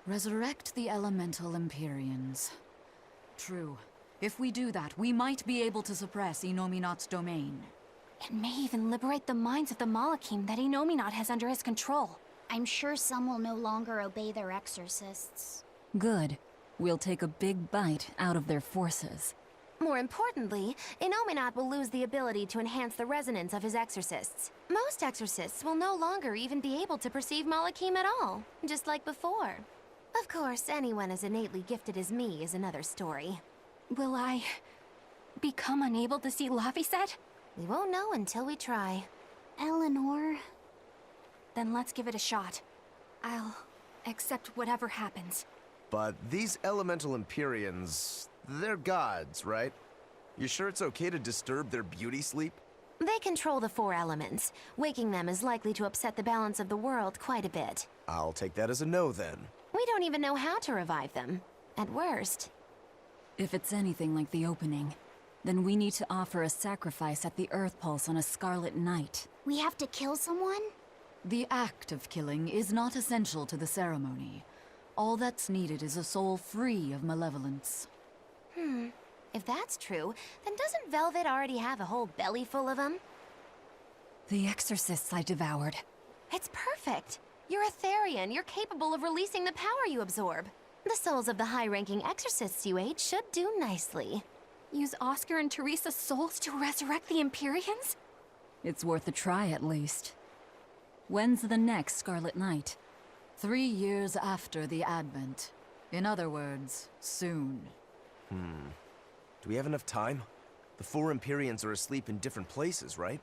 Resurrect the elemental Empyreans. True. If we do that, we might be able to suppress Inominat's domain. It may even liberate the minds of the Malakim that Inominat has under his control. I'm sure some will no longer obey their exorcists. Good. We'll take a big bite out of their forces. More importantly, Inominat will lose the ability to enhance the resonance of his exorcists. Most exorcists will no longer even be able to perceive Malakim at all, just like before. Of course, anyone as innately gifted as me is another story. Will I become unable to see Laphicet? We won't know until we try. Eleanor... Then let's give it a shot. I'll accept whatever happens. But these elemental Empyreans, they're gods, right? You sure it's okay to disturb their beauty sleep? They control the 4 elements. Waking them is likely to upset the balance of the world quite a bit. I'll take that as a no then. We don't even know how to revive them. At worst. If it's anything like the opening, then we need to offer a sacrifice at the Earth Pulse on a scarlet night. We have to kill someone? The act of killing is not essential to the ceremony. All that's needed is a soul free of malevolence. If that's true, then doesn't Velvet already have a whole belly full of them? The exorcists I devoured. It's perfect. You're a Therian. You're capable of releasing the power you absorb. The souls of the high-ranking exorcists you ate should do nicely. Use Oscar and Teresa's souls to resurrect the Empyreans? It's worth a try at least. When's the next Scarlet Night? 3 years after the Advent. In other words, soon. Do we have enough time? The 4 Empyreans are asleep in different places, right?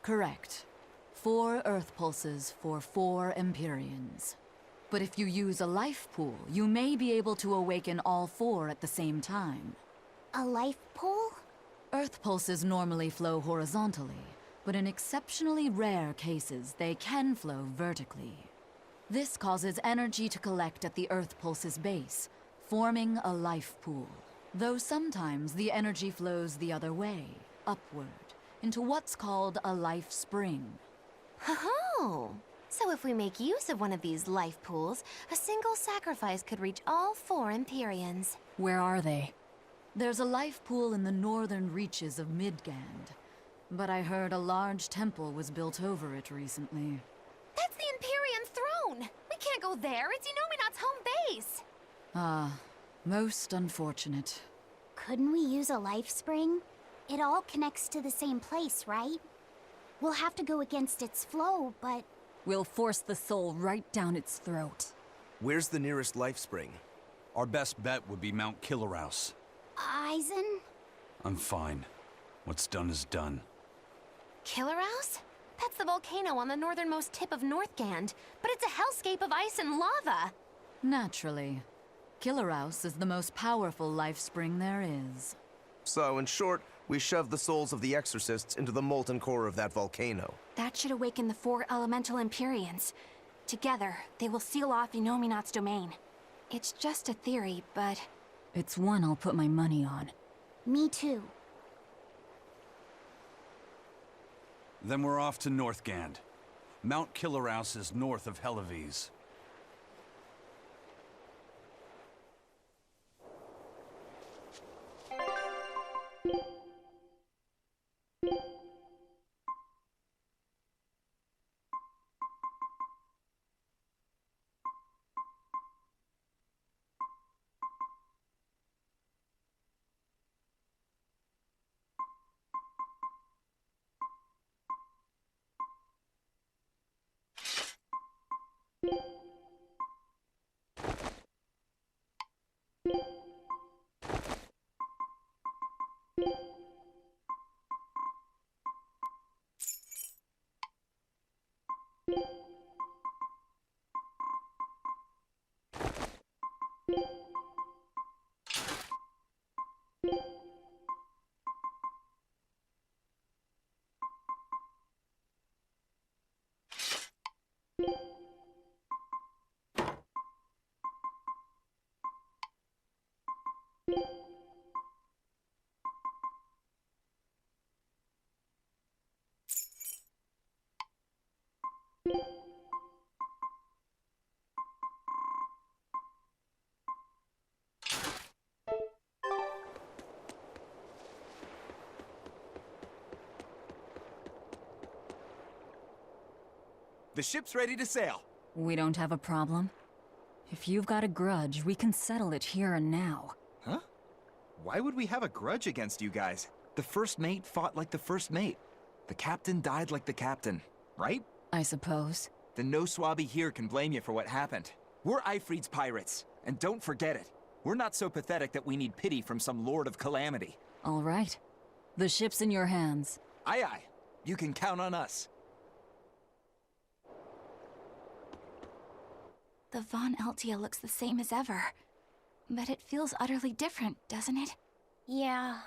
Correct. 4 Earth Pulses for 4 Empyreans. But if you use a life pool, you may be able to awaken all 4 at the same time. A life pool? Earth Pulses normally flow horizontally, but in exceptionally rare cases, they can flow vertically. This causes energy to collect at the Earth Pulse's base, forming a life pool. Though sometimes the energy flows the other way, upward, into what's called a life spring. Oh! So if we make use of one of these life pools, a single sacrifice could reach all 4 Empyreans. Where are they? There's a life pool in the northern reaches of Midgand, but I heard a large temple was built over it recently. That's the Empyrean throne! We can't go there, it's Inominat's home base! Most unfortunate. Couldn't we use a life spring? It all connects to the same place, right? We'll have to go against its flow, but... We'll force the soul right down its throat. Where's the nearest life spring? Our best bet would be Mount Killerhouse. Eisen? I'm fine. What's done is done. Killerhouse? That's the volcano on the northernmost tip of Northgand, but it's a hellscape of ice and lava! Naturally. Killerhouse is the most powerful life spring there is. So, in short, we shove the souls of the exorcists into the molten core of that volcano. That should awaken the 4 elemental Empyreans. Together, they will seal off Inominat's domain. It's just a theory, but... It's one I'll put my money on. Me too. Then we're off to Northgand. Mount Killerhouse is north of Helives. The ship's ready to sail. We don't have a problem. If you've got a grudge, we can settle it here and now. Huh? Why would we have a grudge against you guys? The first mate fought like the first mate. The captain died like the captain, right? I suppose. Then no swabby here can blame you for what happened. We're Ifrid's pirates, and don't forget it. We're not so pathetic that we need pity from some Lord of Calamity. All right. The ship's in your hands. Aye aye. You can count on us. The Von Eltia looks the same as ever. But it feels utterly different, doesn't it? Yeah.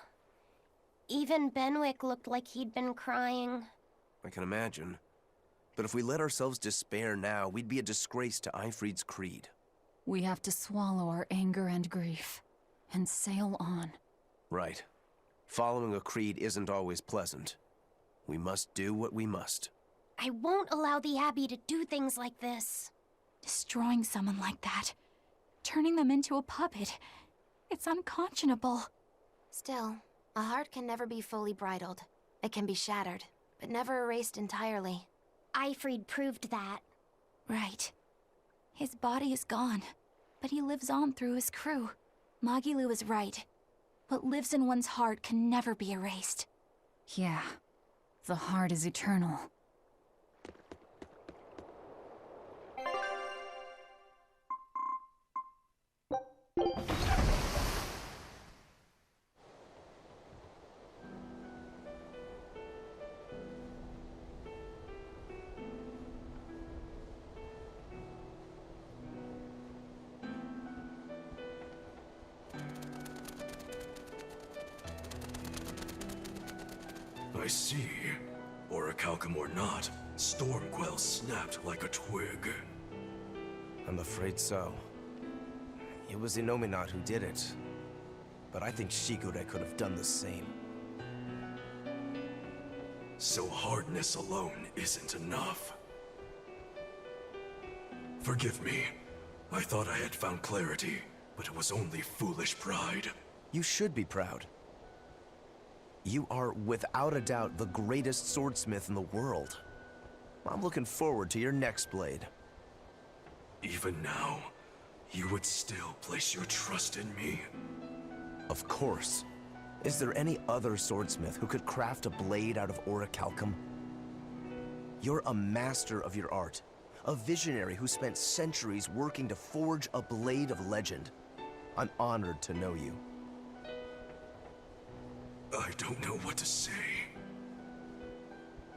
Even Benwick looked like he'd been crying. I can imagine. But if we let ourselves despair now, we'd be a disgrace to Ifrid's creed. We have to swallow our anger and grief, and sail on. Right. Following a creed isn't always pleasant. We must do what we must. I won't allow the Abbey to do things like this. Destroying someone like that, turning them into a puppet, it's unconscionable. Still, a heart can never be fully bridled. It can be shattered, but never erased entirely. Ifrid proved that. Right. His body is gone, but he lives on through his crew. Magilu is right. What lives in one's heart can never be erased. Yeah. The heart is eternal. I see. Orichalcum or not, Stormquell snapped like a twig. I'm afraid so. It was Innominat who did it. But I think Shigure could have done the same. So hardness alone isn't enough. Forgive me. I thought I had found clarity, but it was only foolish pride. You should be proud. You are, without a doubt, the greatest swordsmith in the world. I'm looking forward to your next blade. Even now, you would still place your trust in me. Of course. Is there any other swordsmith who could craft a blade out of orichalcum? You're a master of your art. A visionary who spent centuries working to forge a blade of legend. I'm honored to know you. I don't know what to say.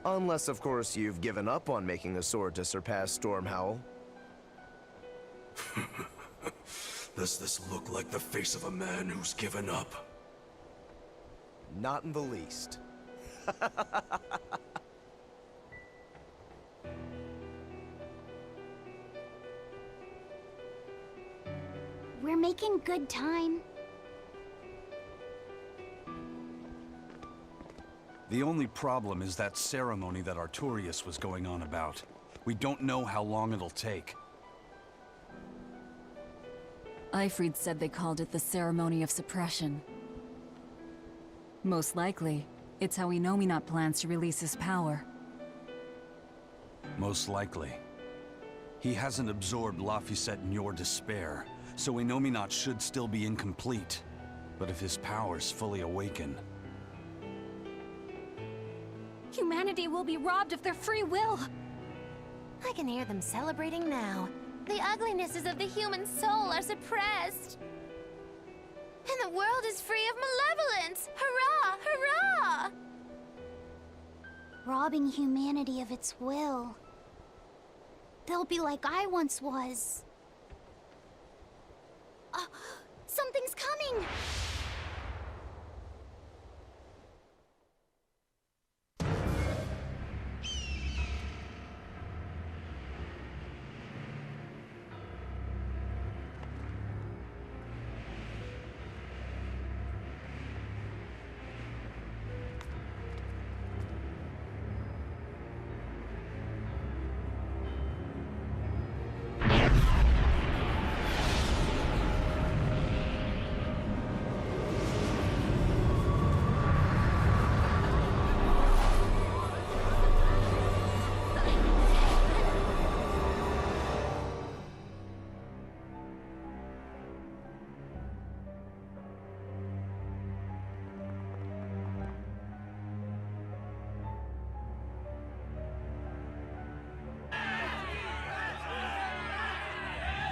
Unless, of course, you've given up on making a sword to surpass Stormhowl. Does this look like the face of a man who's given up? Not in the least. We're making good time. The only problem is that ceremony that Arturius was going on about. We don't know how long it'll take. Ifrid said they called it the Ceremony of Suppression. Most likely, it's how Innominat plans to release his power. Most likely. He hasn't absorbed Laphicet in your despair, so Innominat should still be incomplete. But if his powers fully awaken... Humanity will be robbed of their free will. I can hear them celebrating now. The uglinesses of the human soul are suppressed. And the world is free of malevolence! Hurrah! Hurrah! Robbing humanity of its will. They'll be like I once was. Something's coming!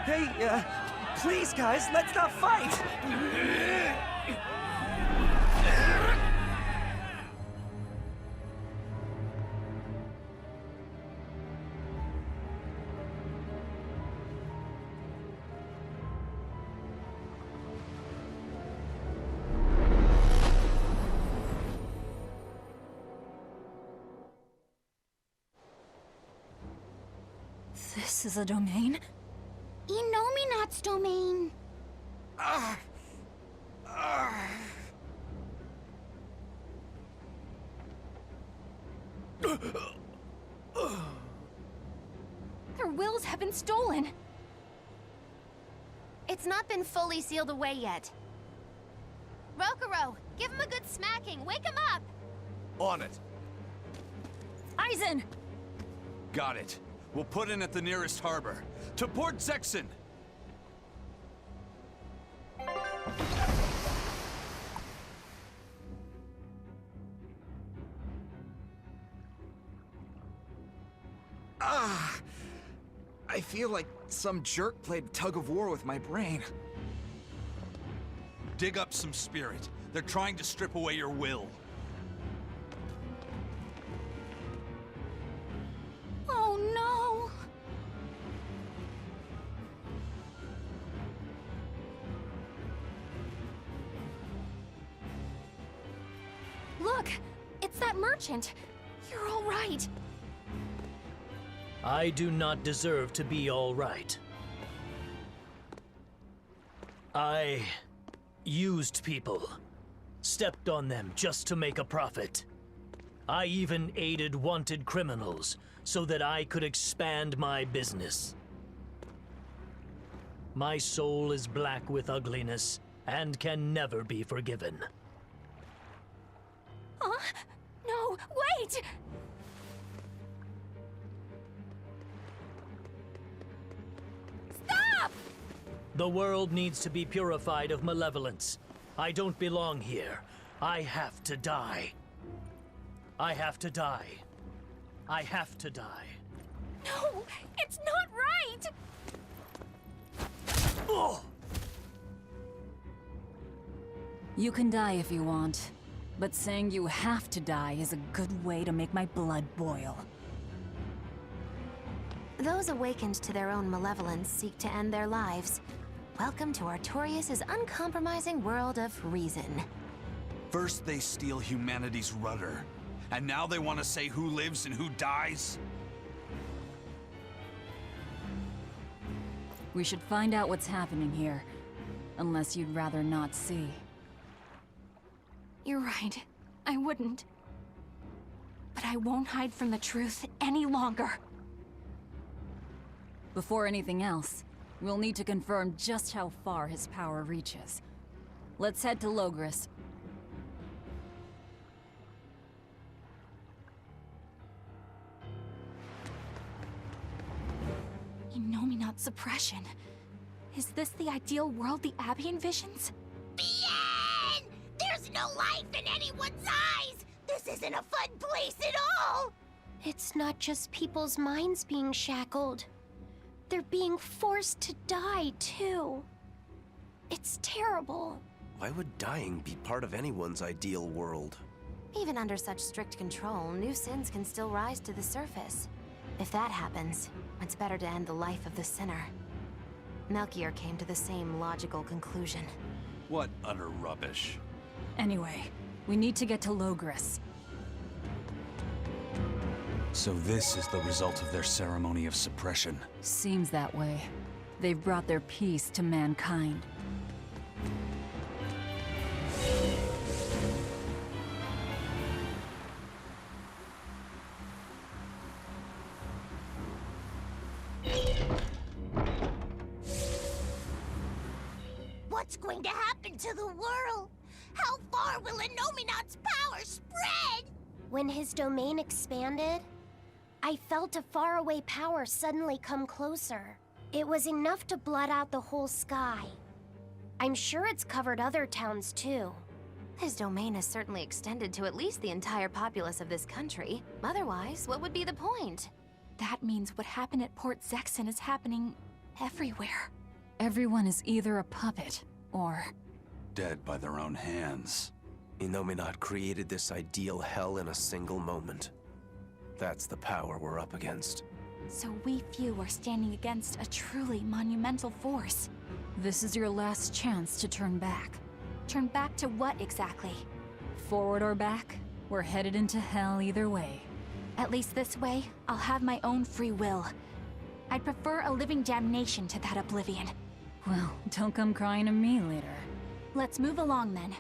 Hey, please guys, let's not fight! This is a domain? Inominat's domain. Their wills have been stolen. It's not been fully sealed away yet. Rokuro, give him a good smacking. Wake him up! On it. Aizen! Got it. We'll put in at the nearest harbor. To Port Zexen! I feel like some jerk played tug of war with my brain. Dig up some spirit. They're trying to strip away your will. Oh no! Look! It's that merchant! You're all right! I do not deserve to be all right. I used people, stepped on them just to make a profit. I even aided wanted criminals so that I could expand my business. My soul is black with ugliness and can never be forgiven. Huh? No, wait! Stop! The world needs to be purified of malevolence. I don't belong here. I have to die. I have to die. I have to die. No, it's not right! Oh! You can die if you want, but saying you have to die is a good way to make my blood boil. Those awakened to their own malevolence seek to end their lives. Welcome to Artorias' uncompromising world of reason. First they steal humanity's rudder, and now they want to say who lives and who dies? We should find out what's happening here, unless you'd rather not see. You're right. I wouldn't. But I won't hide from the truth any longer. Before anything else, we'll need to confirm just how far his power reaches. Let's head to Logris. Inominat suppression. Is this the ideal world the Abbey envisions? Bien! There's no life in anyone's eyes! This isn't a fun place at all! It's not just people's minds being shackled. They're being forced to die, too. It's terrible. Why would dying be part of anyone's ideal world? Even under such strict control, new sins can still rise to the surface. If that happens, it's better to end the life of the sinner. Melchior came to the same logical conclusion. What utter rubbish. Anyway, we need to get to Logris. So this is the result of their ceremony of suppression. Seems that way. They've brought their peace to mankind. What's going to happen to the world? How far will Inominat's power spread? When his domain expanded, I felt a faraway power suddenly come closer. It was enough to blot out the whole sky. I'm sure it's covered other towns too. His domain has certainly extended to at least the entire populace of this country. Otherwise, what would be the point? That means what happened at Port Zexen is happening everywhere. Everyone is either a puppet, or... Dead by their own hands. Innominat created this ideal hell in a single moment. That's the power we're up against. So we few are standing against a truly monumental force. This is your last chance to turn back. Turn back to what exactly? Forward or back, we're headed into hell either way. At least this way, I'll have my own free will. I'd prefer a living damnation to that oblivion. Well, don't come crying to me later. Let's move along then.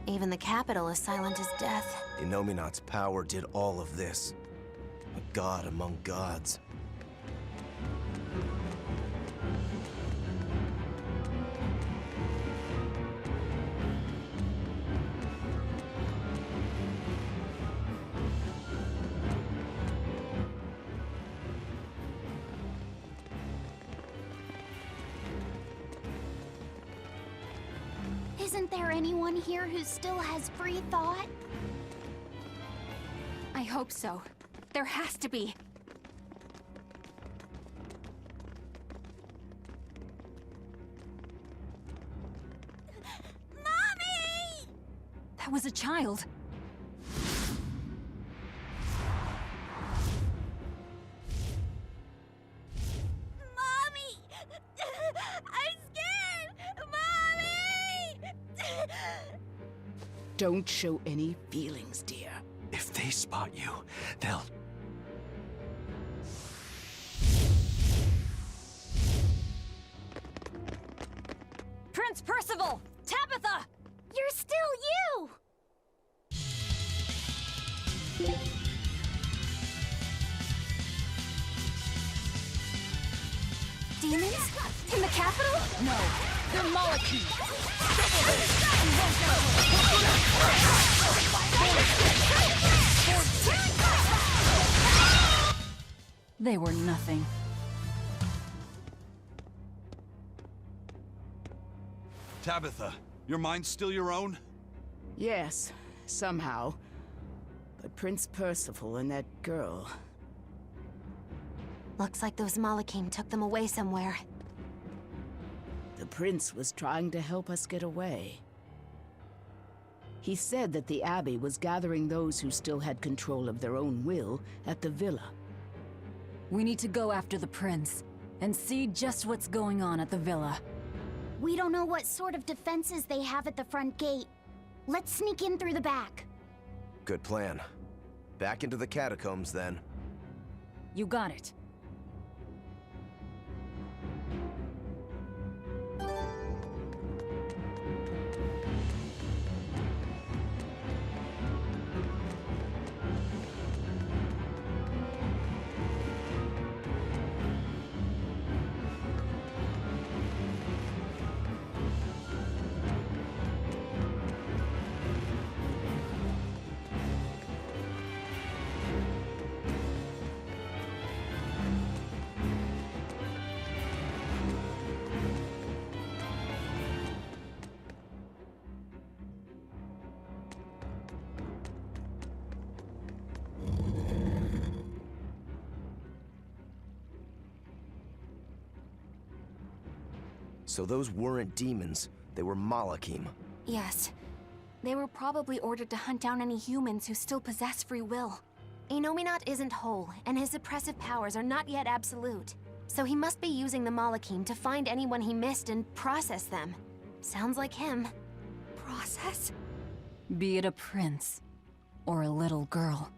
Even the capital is silent as death. Innominat's power did all of this. A god among gods. Isn't there anyone here who still has free thought? I hope so. There has to be. Mommy! That was a child. Mommy! I'm scared! Mommy! Don't show any feelings, dear. If they spot you, they'll... Prince Percival! Tabitha! You're still you! Demons? In the capital? No, they're molecules. They were nothing. Tabitha, your mind's still your own? Yes, somehow. But Prince Percival and that girl... Looks like those Malachim took them away somewhere. The prince was trying to help us get away. He said that the Abbey was gathering those who still had control of their own will at the villa. We need to go after the prince, and see just what's going on at the villa. We don't know what sort of defenses they have at the front gate. Let's sneak in through the back. Good plan. Back into the catacombs, then. You got it. So those weren't demons, they were Malachim. Yes. They were probably ordered to hunt down any humans who still possess free will. Innominat isn't whole, and his suppressive powers are not yet absolute. So he must be using the Malachim to find anyone he missed and process them. Sounds like him. Process? Be it a prince, or a little girl.